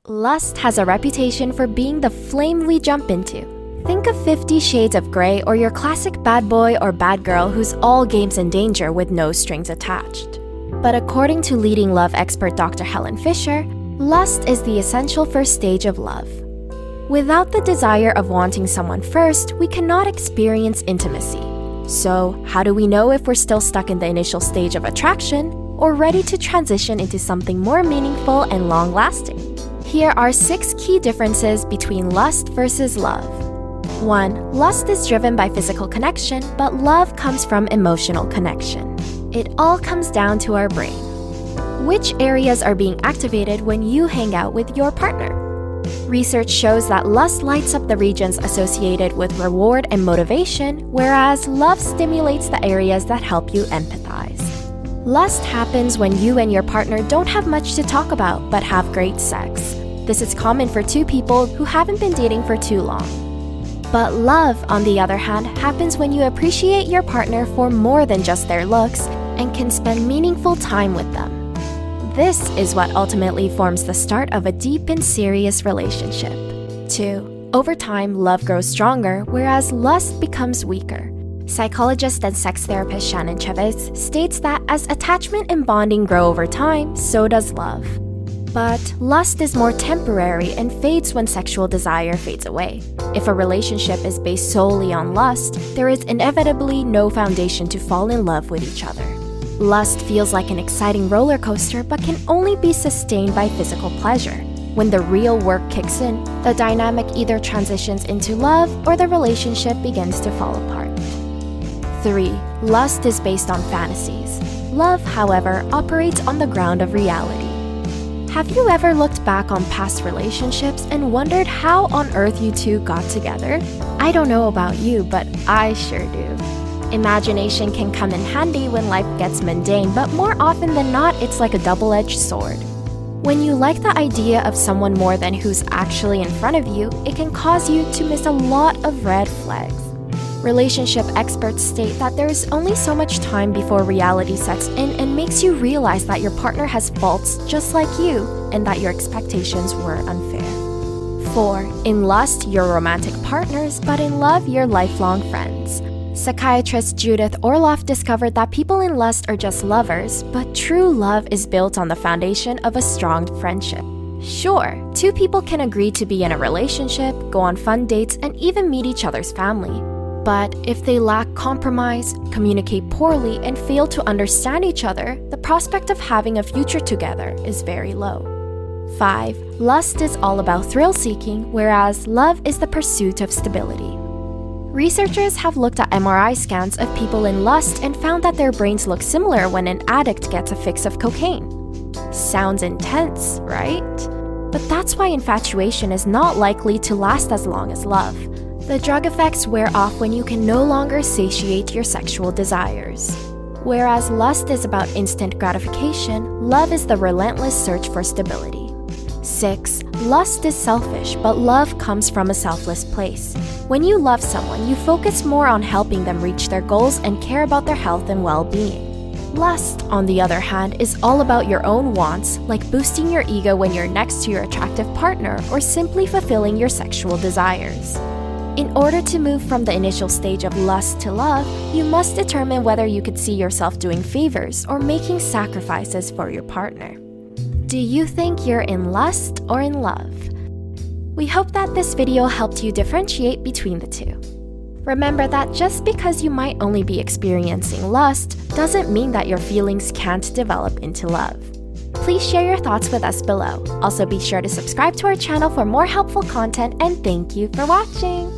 Lust has a reputation for being the flame we jump into. Think of 50 Shades of Grey or your classic bad boy or bad girl who's all games and danger with no strings attached. But according to leading love expert Dr. Helen Fisher, lust is the essential first stage of love. Without the desire of wanting someone first, we cannot experience intimacy. So, how do we know if we're still stuck in the initial stage of attraction or ready to transition into something more meaningful and long-lasting? Here are 6 key differences between lust versus love. 1. Lust is driven by physical connection, but love comes from emotional connection. It all comes down to our brain. Which areas are being activated when you hang out with your partner? Research shows that lust lights up the regions associated with reward and motivation, whereas love stimulates the areas that help you empathize. Lust happens when you and your partner don't have much to talk about but have great sex. This is common for 2 people who haven't been dating for too long. But love, on the other hand, happens when you appreciate your partner for more than just their looks and can spend meaningful time with them. This is what ultimately forms the start of a deep and serious relationship. 2. Over time, love grows stronger, whereas lust becomes weaker. Psychologist and sex therapist Shannon Chavez states that as attachment and bonding grow over time, so does love. But lust is more temporary and fades when sexual desire fades away. If a relationship is based solely on lust, there is inevitably no foundation to fall in love with each other. Lust feels like an exciting roller coaster but can only be sustained by physical pleasure. When the real work kicks in, the dynamic either transitions into love or the relationship begins to fall apart. 3. Lust is based on fantasies. Love, however, operates on the ground of reality. Have you ever looked back on past relationships and wondered how on earth you two got together? I don't know about you, but I sure do. Imagination can come in handy when life gets mundane, but more often than not, it's like a double-edged sword. When you like the idea of someone more than who's actually in front of you, it can cause you to miss a lot of red flags. Relationship experts state that there is only so much time before reality sets in and makes you realize that your partner has faults just like you and that your expectations were unfair. 4. In lust, you're romantic partners, but in love, you're lifelong friends. Psychiatrist Judith Orloff discovered that people in lust are just lovers, but true love is built on the foundation of a strong friendship. Sure, 2 people can agree to be in a relationship, go on fun dates, and even meet each other's family. But if they lack compromise, communicate poorly, and fail to understand each other, the prospect of having a future together is very low. 5. Lust is all about thrill-seeking, whereas love is the pursuit of stability. Researchers have looked at MRI scans of people in lust and found that their brains look similar when an addict gets a fix of cocaine. Sounds intense, right? But that's why infatuation is not likely to last as long as love. The drug effects wear off when you can no longer satiate your sexual desires. Whereas lust is about instant gratification, love is the relentless search for stability. 6. Lust is selfish, but love comes from a selfless place. When you love someone, you focus more on helping them reach their goals and care about their health and well-being. Lust, on the other hand, is all about your own wants, like boosting your ego when you're next to your attractive partner or simply fulfilling your sexual desires. In order to move from the initial stage of lust to love, you must determine whether you could see yourself doing favors or making sacrifices for your partner. Do you think you're in lust or in love? We hope that this video helped you differentiate between the two. Remember that just because you might only be experiencing lust doesn't mean that your feelings can't develop into love. Please share your thoughts with us below. Also be sure to subscribe to our channel for more helpful content, and thank you for watching!